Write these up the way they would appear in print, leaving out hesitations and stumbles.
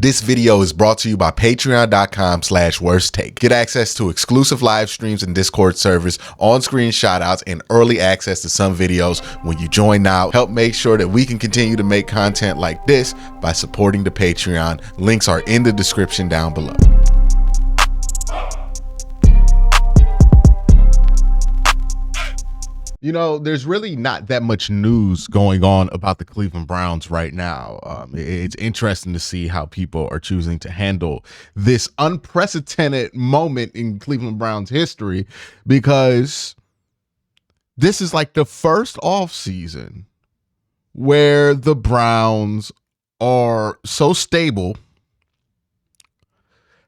This video is brought to you by patreon.com/worsttake. Get access to exclusive live streams and Discord servers, on-screen shoutouts, and early access to some videos when you join now. Help make sure that we can continue to make content like this by supporting the Patreon. Links are in the description down below. You know, there's really not that much news going on about the Cleveland Browns right now. It's interesting to see how people are choosing to handle this unprecedented moment in Cleveland Browns history, because this is like the first offseason where the Browns are so stable,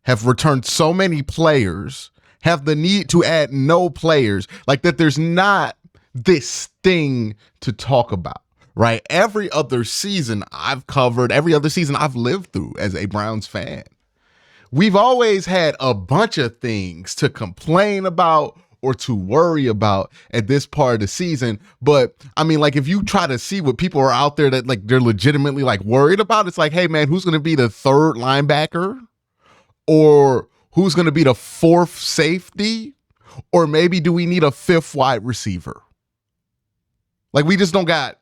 have returned so many players, have the need to add no players, like that there's not this thing to talk about, right? Every other season I've covered, every other season I've lived through as a Browns fan, we've always had a bunch of things to complain about or to worry about at this part of the season. But I mean, like, if you try to see what people are out there that like they're legitimately like worried about, it's like, hey man, who's going to be the third linebacker? Or who's going to be the fourth safety? Or maybe do we need a fifth wide receiver? Like, we just don't got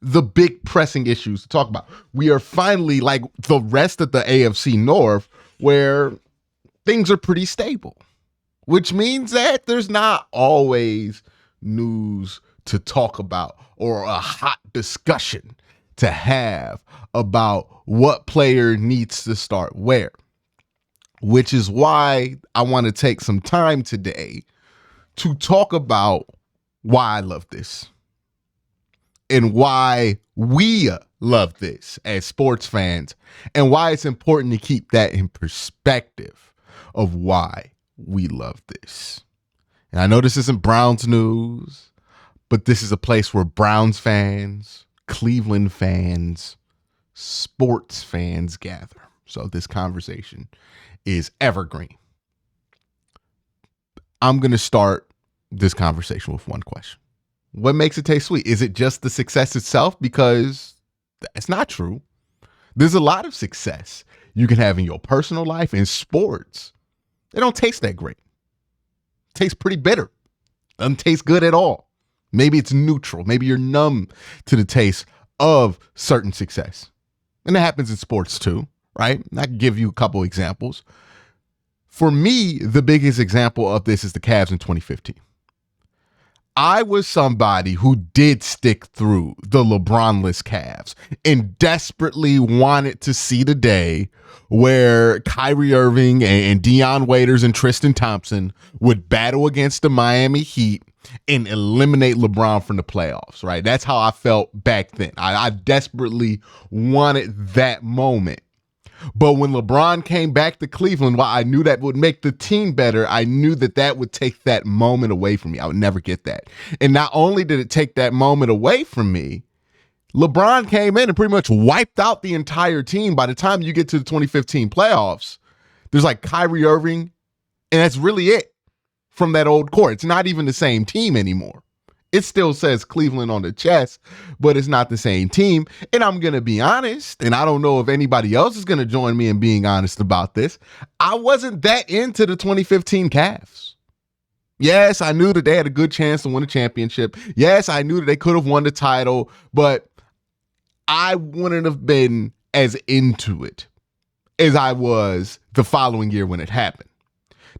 the big pressing issues to talk about. We are finally like the rest of the AFC North, where things are pretty stable, which means that there's not always news to talk about or a hot discussion to have about what player needs to start where, which is why I want to take some time today to talk about why I love this and why we love this as sports fans, and why it's important to keep that in perspective of why we love this. And I know this isn't Browns news, but this is a place where Browns fans, Cleveland fans, sports fans gather. So this conversation is evergreen. I'm going to start this conversation with one question. What makes it taste sweet? Is it just the success itself? Because that's not true. There's a lot of success you can have in your personal life, in sports. They don't taste that great. It tastes pretty bitter. Doesn't taste good at all. Maybe it's neutral. Maybe you're numb to the taste of certain success. And that happens in sports too, right? I can give you a couple examples. For me, the biggest example of this is the Cavs in 2015. I was somebody who did stick through the LeBron-less Cavs and desperately wanted to see the day where Kyrie Irving and Dion Waiters and Tristan Thompson would battle against the Miami Heat and eliminate LeBron from the playoffs, right? That's how I felt back then. I desperately wanted that moment. But when LeBron came back to Cleveland, while I knew that would make the team better, I knew that that would take that moment away from me. I would never get that. And not only did it take that moment away from me, LeBron came in and pretty much wiped out the entire team. By the time you get to the 2015 playoffs, there's like Kyrie Irving, and that's really it from that old core. It's not even the same team anymore. It still says Cleveland on the chest, but it's not the same team. And I'm going to be honest, and I don't know if anybody else is going to join me in being honest about this. I wasn't that into the 2015 Cavs. Yes, I knew that they had a good chance to win a championship. Yes, I knew that they could have won the title, but I wouldn't have been as into it as I was the following year when it happened.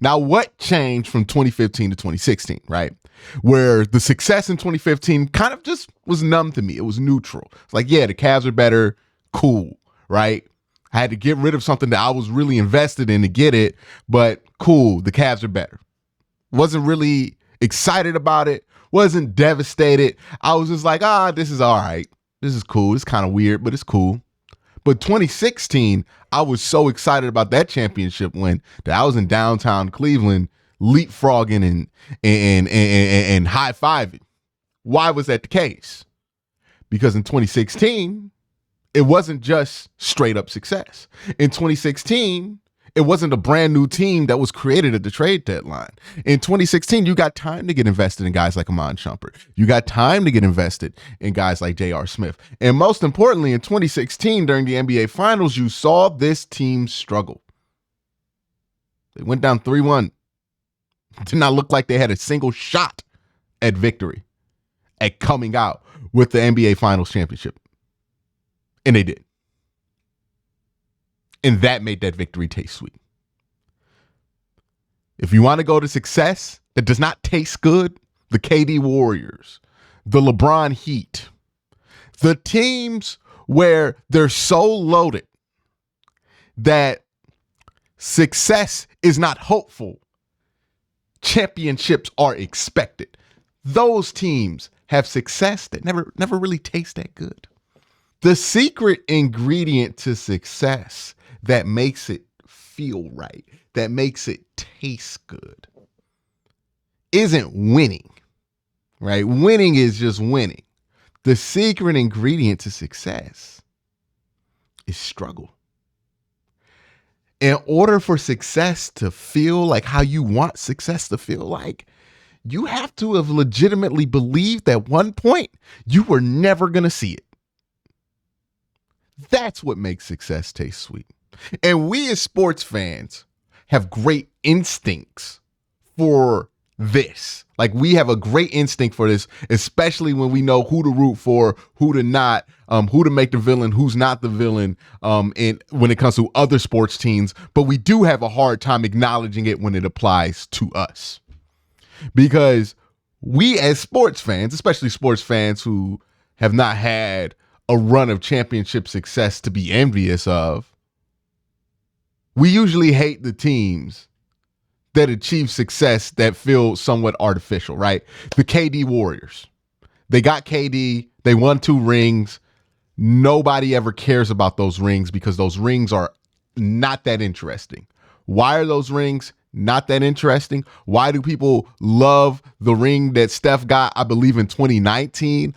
Now, what changed from 2015 to 2016, right? Where the success in 2015 kind of just was numb to me. It was neutral. It's like, yeah, the Cavs are better. Cool, right? I had to get rid of something that I was really invested in to get it, but cool, the Cavs are better. Wasn't really excited about it. Wasn't devastated. I was just like, this is all right. This is cool. It's kind of weird, but it's cool. But 2016, I was so excited about that championship win that I was in downtown Cleveland leapfrogging and high-fiving. Why was that the case? Because in 2016, it wasn't just straight up success. In 2016, It wasn't a brand new team that was created at the trade deadline. In 2016, you got time to get invested in guys like Iman Shumpert. You got time to get invested in guys like J.R. Smith. And most importantly, in 2016, during the NBA Finals, you saw this team struggle. They went down 3-1. Did not look like they had a single shot at victory, at coming out with the NBA Finals championship. And they did. And that made that victory taste sweet. If you want to go to success that does not taste good, the KD Warriors, the LeBron Heat, the teams where they're so loaded that success is not hopeful, championships are expected. Those teams have success that never really tastes that good. The secret ingredient to success that makes it feel right, that makes it taste good, isn't winning, right? Winning is just winning. The secret ingredient to success is struggle. In order for success to feel like how you want success to feel like, you have to have legitimately believed at one point you were never going to see it. That's what makes success taste sweet. And we as sports fans have great instincts for this. Like, we have a great instinct for this, especially when we know who to root for, who to not, who to make the villain, who's not the villain, and when it comes to other sports teams. But we do have a hard time acknowledging it when it applies to us. Because we as sports fans, especially sports fans who have not had a run of championship success to be envious of, we usually hate the teams that achieve success that feel somewhat artificial, right? The KD Warriors. They got KD. They won 2 rings. Nobody ever cares about those rings because those rings are not that interesting. Why are those rings not that interesting? Why do people love the ring that Steph got, I believe, in 2019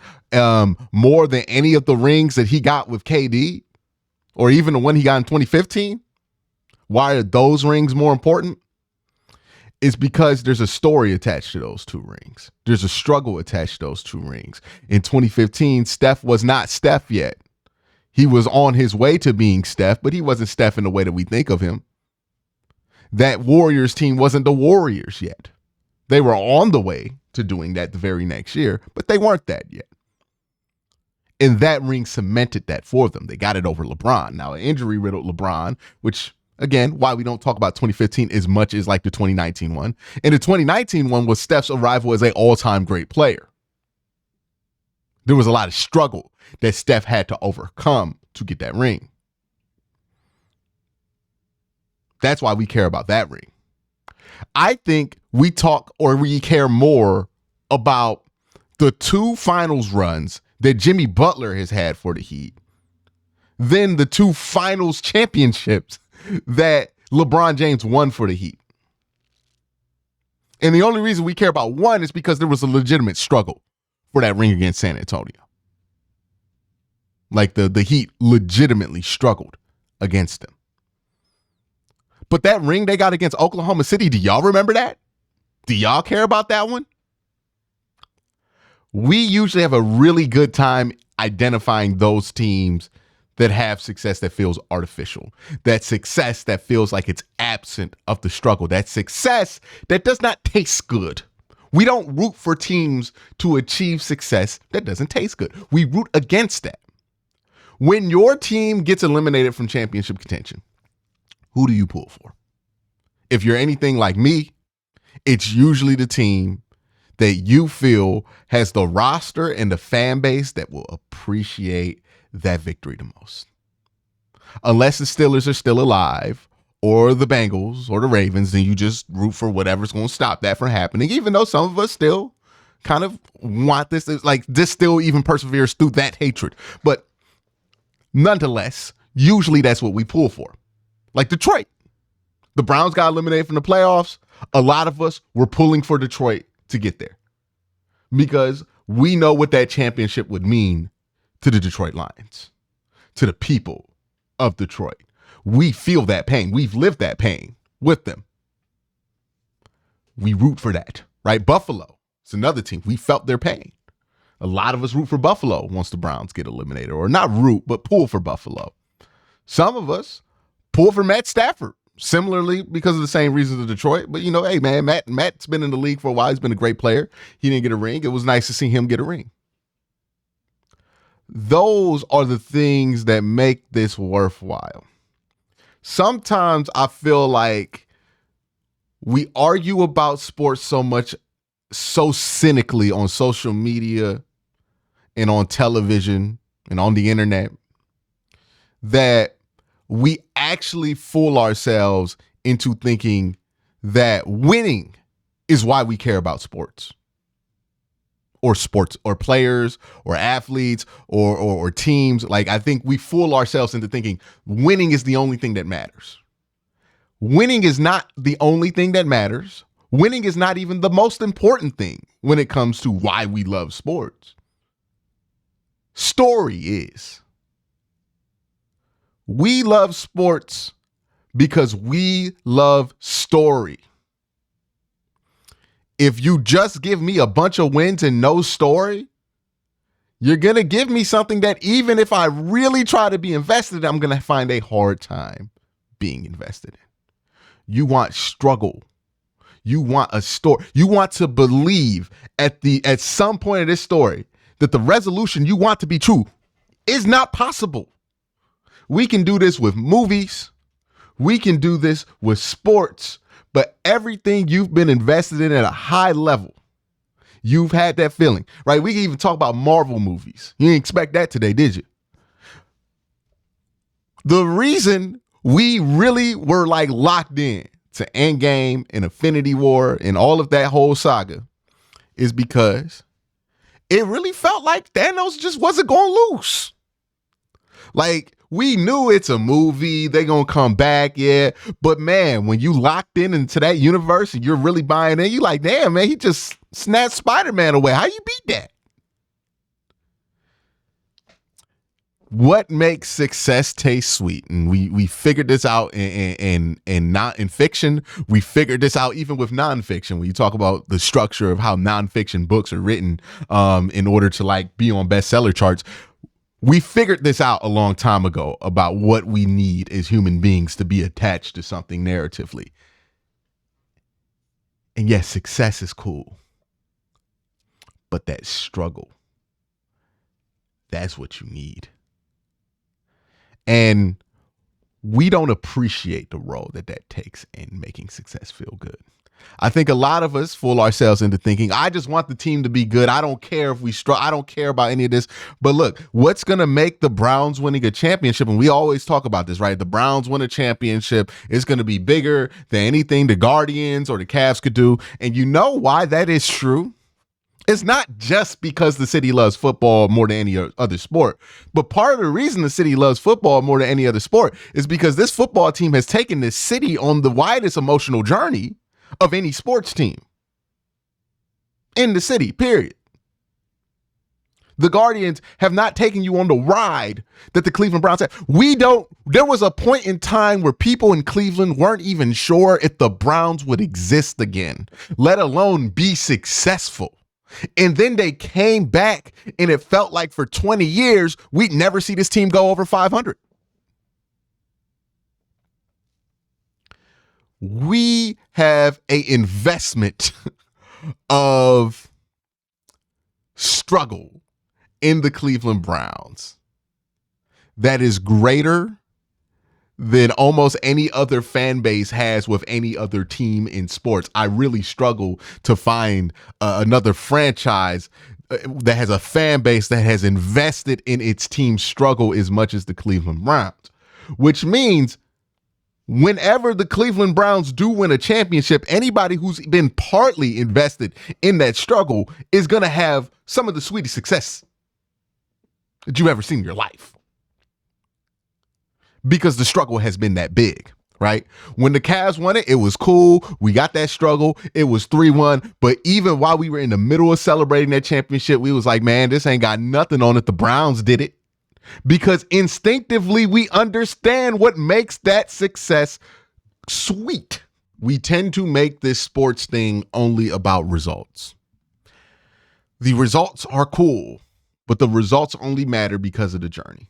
more than any of the rings that he got with KD, or even the one he got in 2015? Why are those rings more important? It's because there's a story attached to those 2 rings. There's a struggle attached to those 2 rings. In 2015, Steph was not Steph yet. He was on his way to being Steph, but he wasn't Steph in the way that we think of him. That Warriors team wasn't the Warriors yet. They were on the way to doing that the very next year, but they weren't that yet. And that ring cemented that for them. They got it over LeBron. Now, an injury-riddled LeBron, which, again, why we don't talk about 2015 as much as like the 2019 one. And the 2019 one was Steph's arrival as an all-time great player. There was a lot of struggle that Steph had to overcome to get that ring. That's why we care about that ring. I think we talk, or we care more about the 2 finals runs that Jimmy Butler has had for the Heat than the 2 finals championships that LeBron James won for the Heat. And the only reason we care about one is because there was a legitimate struggle for that ring against San Antonio. Like the Heat legitimately struggled against them. But that ring they got against Oklahoma City, do y'all remember that? Do y'all care about that one? We usually have a really good time identifying those teams that have success that feels artificial, that success that feels like it's absent of the struggle, that success that does not taste good. We don't root for teams to achieve success that doesn't taste good. We root against that. When your team gets eliminated from championship contention, who do you pull for? If you're anything like me, it's usually the team that you feel has the roster and the fan base that will appreciate that victory the most. Unless the Steelers are still alive, or the Bengals, or the Ravens, then you just root for whatever's going to stop that from happening, even though some of us still kind of want this, like this still even perseveres through that hatred. But nonetheless, usually that's what we pull for. Like Detroit. The Browns got eliminated from the playoffs. A lot of us were pulling for Detroit to get there because we know what that championship would mean to the Detroit Lions, to the people of Detroit. We feel that pain. We've lived that pain with them. We root for that, right? Buffalo, it's another team. We felt their pain. A lot of us root for Buffalo once the Browns get eliminated, or not root, but pull for Buffalo. Some of us pull for Matt Stafford, similarly because of the same reasons of Detroit. But, hey, man, Matt's been in the league for a while. He's been a great player. He didn't get a ring. It was nice to see him get a ring. Those are the things that make this worthwhile. Sometimes I feel like we argue about sports so cynically on social media and on television and on the internet that we actually fool ourselves into thinking that winning is why we care about sports or players or athletes or teams. Like, I think we fool ourselves into thinking winning is the only thing that matters. Winning is not the only thing that matters. Winning is not even the most important thing when it comes to why we love sports. Story is. We love sports because we love story. If you just give me a bunch of wins and no story, you're going to give me something that even if I really try to be invested in, I'm going to find a hard time being invested in. You want struggle. You want a story. You want to believe at some point of this story that the resolution you want to be true is not possible. We can do this with movies. We can do this with sports. But everything you've been invested in at a high level, you've had that feeling, right? We can even talk about Marvel movies. You didn't expect that today, did you? The reason we really were like locked in to Endgame and Infinity War and all of that whole saga is because it really felt like Thanos just wasn't going loose. Like, we knew it's a movie, they gonna come back, yeah. But man, when you locked in into that universe and you're really buying in, you like, damn, man, he just snatched Spider-Man away. How you beat that? What makes success taste sweet? And we figured this out in fiction. We figured this out even with nonfiction. When you talk about the structure of how nonfiction books are written in order to like be on bestseller charts, we figured this out a long time ago about what we need as human beings to be attached to something narratively. And yes, success is cool, but that struggle, that's what you need. And we don't appreciate the role that takes in making success feel good. I think a lot of us fool ourselves into thinking, I just want the team to be good. I don't care if we struggle. I don't care about any of this. But look, what's going to make the Browns winning a championship? And we always talk about this, right? The Browns win a championship. It's going to be bigger than anything the Guardians or the Cavs could do. And you know why that is true? It's not just because the city loves football more than any other sport, but part of the reason the city loves football more than any other sport is because this football team has taken this city on the widest emotional journey of any sports team in the city, period. The Guardians have not taken you on the ride that the Cleveland Browns had. There was a point in time where people in Cleveland weren't even sure if the Browns would exist again, let alone be successful. And then they came back and it felt like for 20 years, we'd never see this team go over 500. We have an investment of struggle in the Cleveland Browns that is greater than almost any other fan base has with any other team in sports. I really struggle to find another franchise that has a fan base that has invested in its team's struggle as much as the Cleveland Browns, which means whenever the Cleveland Browns do win a championship, anybody who's been partly invested in that struggle is going to have some of the sweetest success that you've ever seen in your life. Because the struggle has been that big, right? When the Cavs won it, it was cool. We got that struggle. It was 3-1. But even while we were in the middle of celebrating that championship, we was like, man, this ain't got nothing on it. The Browns did it. because instinctively we understand what makes that success sweet. We tend to make this sports thing only about results. The results are cool, but the results only matter because of the journey.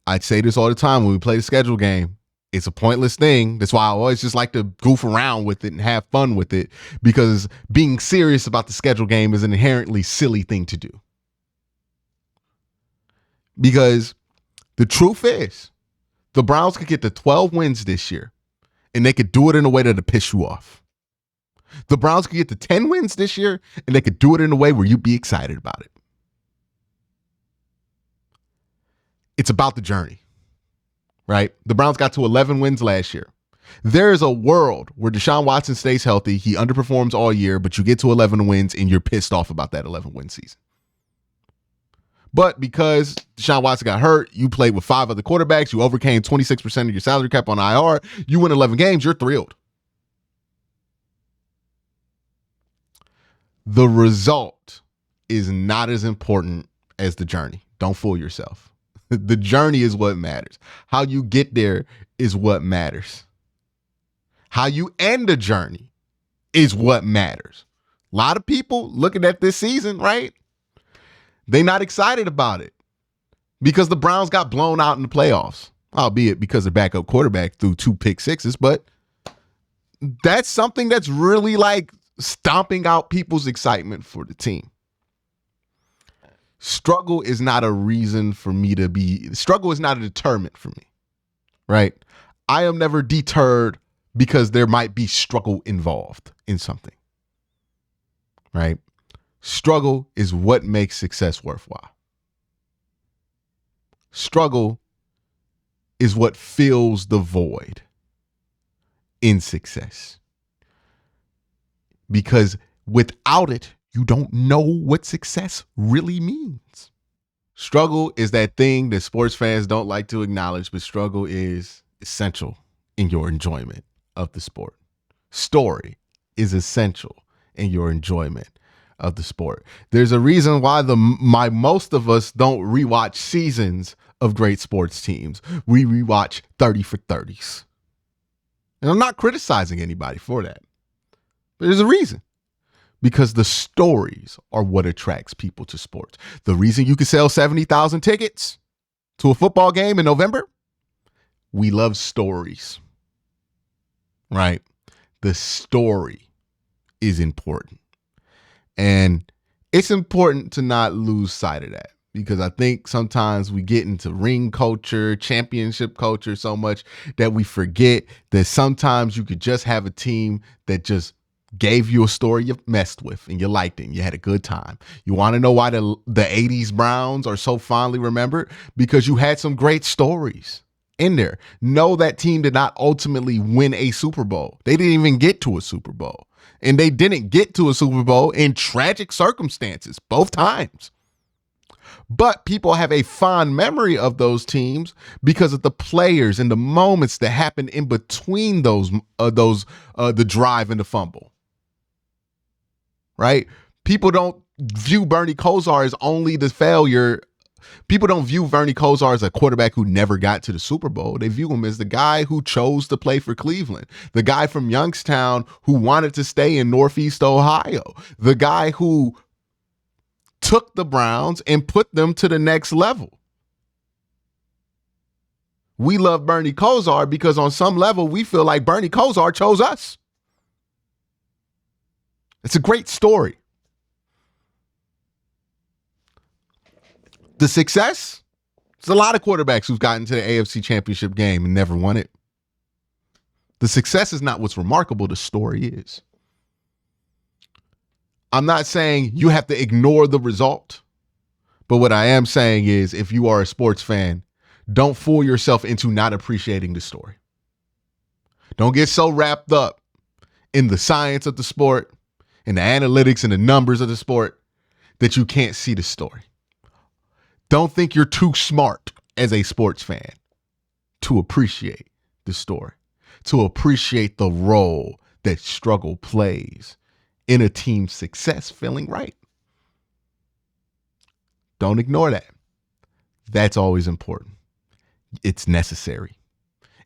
I say this all the time when we play the schedule game. It's a pointless thing. That's why I always just like to goof around with it and have fun with it, because being serious about the schedule game is an inherently silly thing to do. Because the truth is, the Browns could get to 12 wins this year, and they could do it in a way that'll piss you off. The Browns could get to 10 wins this year, and they could do it in a way where you'd be excited about it. It's about the journey, right? The Browns got to 11 wins last year. There is a world where Deshaun Watson stays healthy, he underperforms all year, but you get to 11 wins and you're pissed off about that 11-win season. But because Deshaun Watson got hurt, you played with 5 other quarterbacks, you overcame 26% of your salary cap on IR, you win 11 games, you're thrilled. The result is not as important as the journey. Don't fool yourself. The journey is what matters. How you get there is what matters. How you end the journey is what matters. A lot of people looking at this season, right? They're not excited about it because the Browns got blown out in the playoffs, albeit because the backup quarterback threw 2 pick sixes. But that's something that's really like stomping out people's excitement for the team. Struggle is not a reason for me to be, struggle is not a deterrent for me, right? I am never deterred because there might be struggle involved in something, right? Struggle is what makes success worthwhile. Struggle is what fills the void in success. Because without it, you don't know what success really means. Struggle is that thing that sports fans don't like to acknowledge, but struggle is essential in your enjoyment of the sport. Story is essential in your enjoyment of the sport. There's a reason why most of us don't rewatch seasons of great sports teams. We rewatch 30 for 30s. And I'm not criticizing anybody for that. But there's a reason. Because the stories are what attracts people to sports. The reason you can sell 70,000 tickets to a football game in November, we love stories, right? The story is important. And it's important to not lose sight of that, because I think sometimes we get into ring culture, championship culture so much that we forget that sometimes you could just have a team that just gave you a story you messed with and you liked it and you had a good time. You want to know why the 80s Browns are so fondly remembered? Because you had some great stories in there. No, that team did not ultimately win a Super Bowl. They didn't even get to a Super Bowl. And they didn't get to a Super Bowl in tragic circumstances both times. But people have a fond memory of those teams because of the players and the moments that happened in between the drive and the fumble. Right? People don't view Bernie Kosar as only the failure. People don't view Bernie Kosar as a quarterback who never got to the Super Bowl. They view him as the guy who chose to play for Cleveland, the guy from Youngstown who wanted to stay in Northeast Ohio, the guy who took the Browns and put them to the next level. We love Bernie Kosar because on some level we feel like Bernie Kosar chose us. It's a great story. The success, there's a lot of quarterbacks who've gotten to the AFC Championship game and never won it. The success is not what's remarkable, the story is. I'm not saying you have to ignore the result, but what I am saying is if you are a sports fan, don't fool yourself into not appreciating the story. Don't get so wrapped up in the science of the sport, in the analytics and the numbers of the sport, that you can't see the story. Don't think you're too smart as a sports fan to appreciate the story, to appreciate the role that struggle plays in a team's success feeling right. Don't ignore that. That's always important. It's necessary.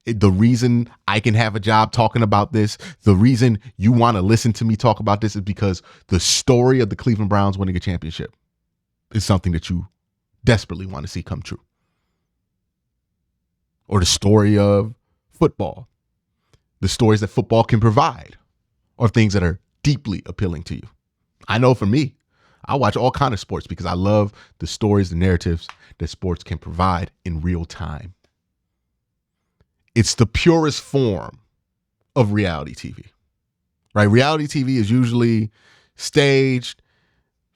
The reason I can have a job talking about this, the reason you want to listen to me talk about this is because the story of the Cleveland Browns winning a championship is something that you desperately want to see come true. Or the story of football, the stories that football can provide, or things that are deeply appealing to you. I know for me, I watch all kinds of sports because I love the stories, the narratives that sports can provide in real time. It's the purest form of reality TV, right? Reality TV is usually staged,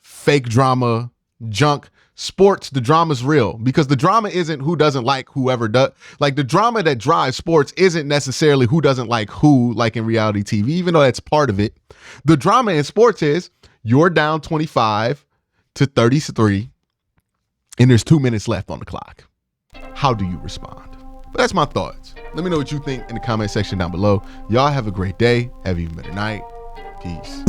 fake drama, junk. Sports, the drama's real because the drama isn't who doesn't like whoever does. Like the drama that drives sports isn't necessarily who doesn't like who, like in reality TV, even though that's part of it. The drama in sports is you're down 25-33 and there's 2 minutes left on the clock. How do you respond? But that's my thoughts. Let me know what you think in the comment section down below. Y'all have a great day. Have an even better night. Peace.